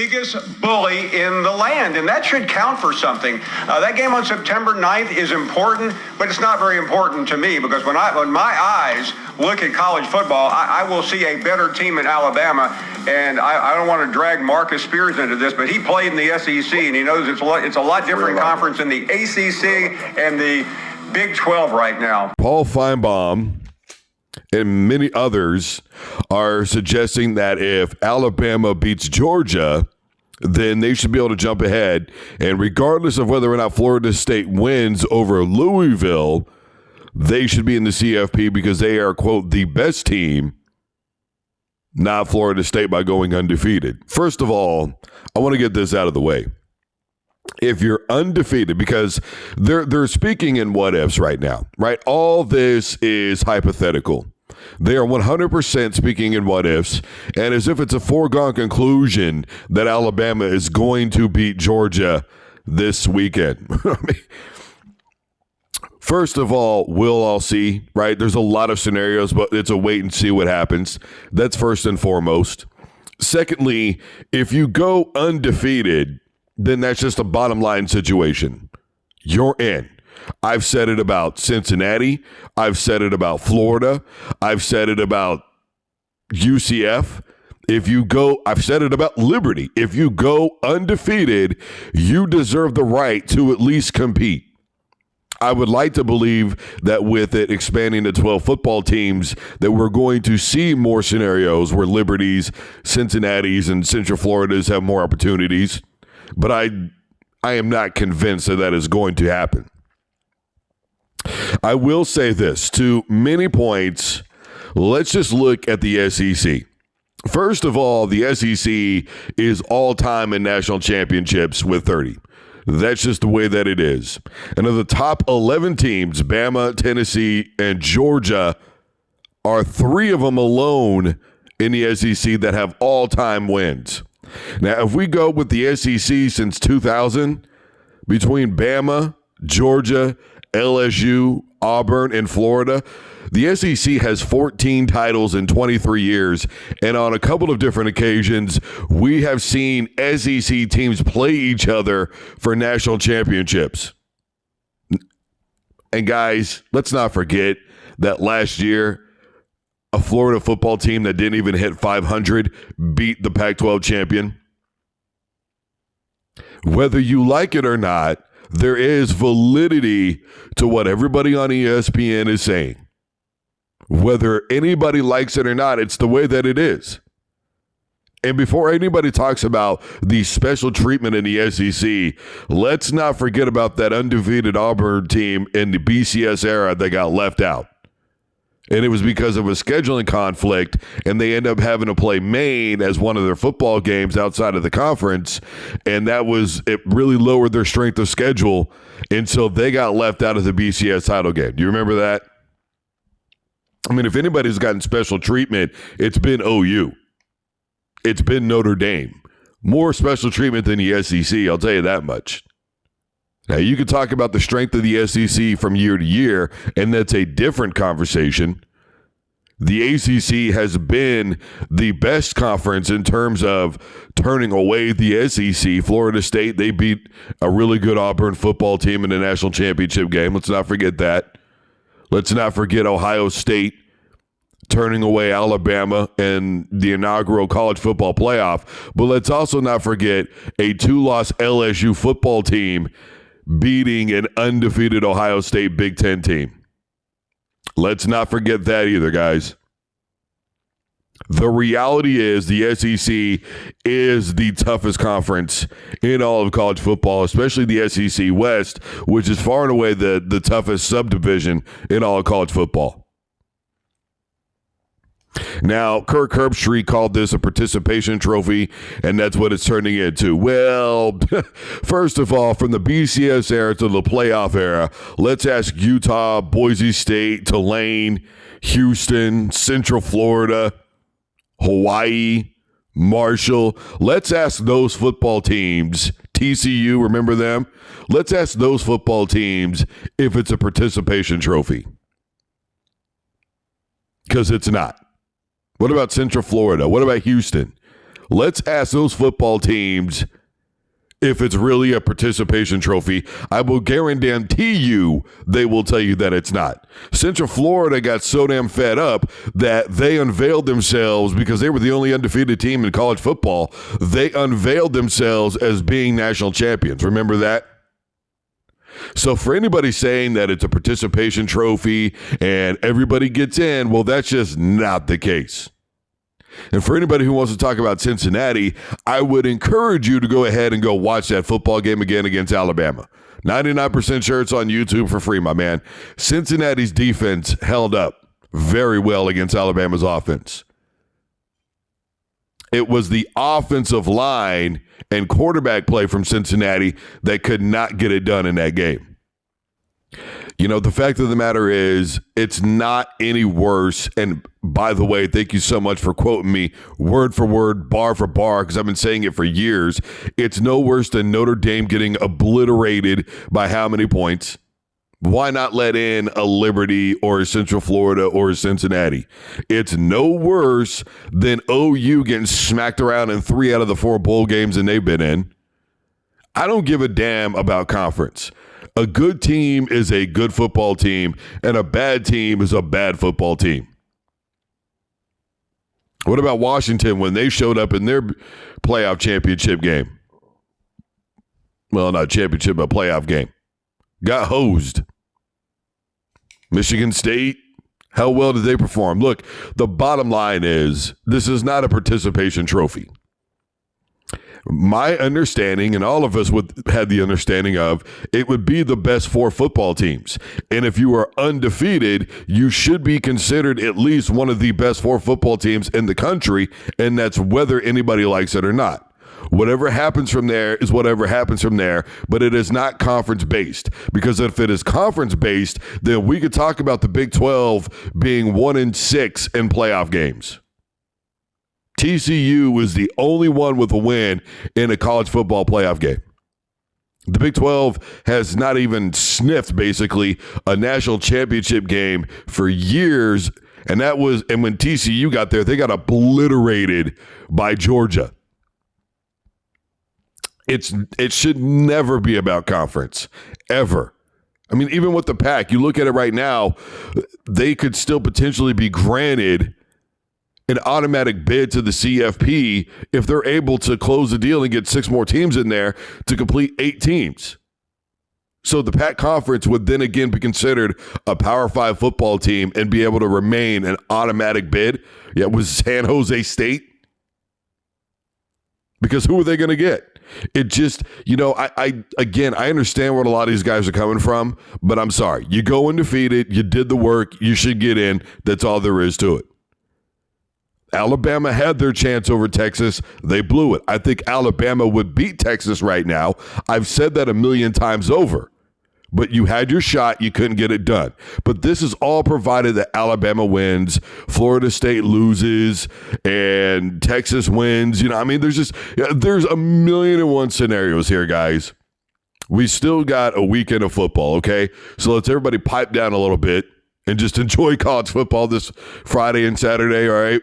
biggest bully in the land, and that should count for something. That game on September 9th is important, but it's not very important to me because when my eyes look at college football, I will see a better team in Alabama, and I don't want to drag Marcus Spears into this, but he played in the SEC, and he knows it's a lot different conference than the ACC and the Big 12 right now. Paul Feinbaum and many others are suggesting that if Alabama beats Georgia, then they should be able to jump ahead. And regardless of whether or not Florida State wins over Louisville, they should be in the CFP because they are, quote, the best team, not Florida State by going undefeated. First of all, I want to get this out of the way. If you're undefeated, because they're speaking in what ifs right now, right? All this is hypothetical. They are 100% speaking in what ifs, and as if it's a foregone conclusion that Alabama is going to beat Georgia this weekend. I mean, first of all, we'll all see, right? There's a lot of scenarios, but it's a wait and see what happens. That's first and foremost. Secondly, if you go undefeated, then that's just a bottom line situation. You're in. I've said it about Cincinnati. I've said it about Florida. I've said it about UCF. I've said it about Liberty. If you go undefeated, you deserve the right to at least compete. I would like to believe that with it expanding to 12 football teams, that we're going to see more scenarios where Liberties, Cincinnati's, and Central Florida's have more opportunities. But I am not convinced that is going to happen. I will say this, to many points, let's just look at the SEC. First of all, the SEC is all-time in national championships with 30. That's just the way that it is. And of the top 11 teams, Bama, Tennessee, and Georgia are 3 of them alone in the SEC that have all-time wins. Now, if we go with the SEC since 2000, between Bama, Georgia, LSU, Auburn, and Florida, the SEC has 14 titles in 23 years, and on a couple of different occasions, we have seen SEC teams play each other for national championships. And guys, let's not forget that last year, a Florida football team that didn't even hit 500 beat the Pac-12 champion. Whether you like it or not, there is validity to what everybody on ESPN is saying. Whether anybody likes it or not, it's the way that it is. And before anybody talks about the special treatment in the SEC, let's not forget about that undefeated Auburn team in the BCS era that got left out. And it was because of a scheduling conflict, and they end up having to play Maine as one of their football games outside of the conference, and it really lowered their strength of schedule, and so they got left out of the BCS title game. Do you remember that? I mean, if anybody's gotten special treatment, it's been OU. It's been Notre Dame. More special treatment than the SEC, I'll tell you that much. Now, you could talk about the strength of the SEC from year to year, and that's a different conversation. The ACC has been the best conference in terms of turning away the SEC. Florida State, they beat a really good Auburn football team in the national championship game. Let's not forget that. Let's not forget Ohio State turning away Alabama in the inaugural college football playoff. But let's also not forget a 2-loss LSU football team beating an undefeated Ohio State Big Ten team. Let's not forget that either, guys. The reality is the SEC is the toughest conference in all of college football, especially the SEC West, which is far and away the toughest subdivision in all of college football. Now, Kirk Herbstreit called this a participation trophy, and that's what it's turning into. Well, first of all, from the BCS era to the playoff era, let's ask Utah, Boise State, Tulane, Houston, Central Florida, Hawaii, Marshall. Let's ask those football teams, TCU, remember them? Let's ask those football teams if it's a participation trophy. Because it's not. What about Central Florida? What about Houston? Let's ask those football teams if it's really a participation trophy. I will guarantee you they will tell you that it's not. Central Florida got so damn fed up that they unveiled themselves because they were the only undefeated team in college football. They unveiled themselves as being national champions. Remember that? So for anybody saying that it's a participation trophy and everybody gets in, well, that's just not the case. And for anybody who wants to talk about Cincinnati, I would encourage you to go ahead and go watch that football game again against Alabama. 99% sure it's on YouTube for free, my man. Cincinnati's defense held up very well against Alabama's offense. It was the offensive line and quarterback play from Cincinnati that could not get it done in that game. You know, the fact of the matter is, it's not any worse. And by the way, thank you so much for quoting me word for word, bar for bar, because I've been saying it for years. It's no worse than Notre Dame getting obliterated by how many points? Why not let in a Liberty or a Central Florida or a Cincinnati? It's no worse than OU getting smacked around in 3 out of the 4 bowl games and they've been in. I don't give a damn about conference. A good team is a good football team, and a bad team is a bad football team. What about Washington when they showed up in their playoff championship game? Well, not championship, but playoff game. Got hosed. Michigan State, how well did they perform? Look, the bottom line is this is not a participation trophy. My understanding, and all of us had the understanding of, it would be the best 4 football teams. And if you are undefeated, you should be considered at least one of the best 4 football teams in the country, and that's whether anybody likes it or not. Whatever happens from there is whatever happens from there, but it is not conference-based. Because if it is conference-based, then we could talk about the Big 12 being 1-6 in playoff games. TCU was the only one with a win in a college football playoff game. The Big 12 has not even sniffed, basically, a national championship game for years, and when TCU got there, they got obliterated by Georgia. It should never be about conference, ever. I mean, even with the Pac, you look at it right now, they could still potentially be granted an automatic bid to the CFP if they're able to close the deal and get 6 more teams in there to complete 8 teams. So the Pac Conference would then again be considered a Power 5 football team and be able to remain an automatic bid. Yeah, it was San Jose State. Because who are they going to get? It just, I understand where a lot of these guys are coming from, but I'm sorry. You go undefeated, you did the work, you should get in. That's all there is to it. Alabama had their chance over Texas. They blew it. I think Alabama would beat Texas right now. I've said that a million times over. But you had your shot. You couldn't get it done. But this is all provided that Alabama wins, Florida State loses, and Texas wins. There's a million and one scenarios here, guys. We still got a weekend of football, okay? So let's everybody pipe down a little bit and just enjoy college football this Friday and Saturday, all right?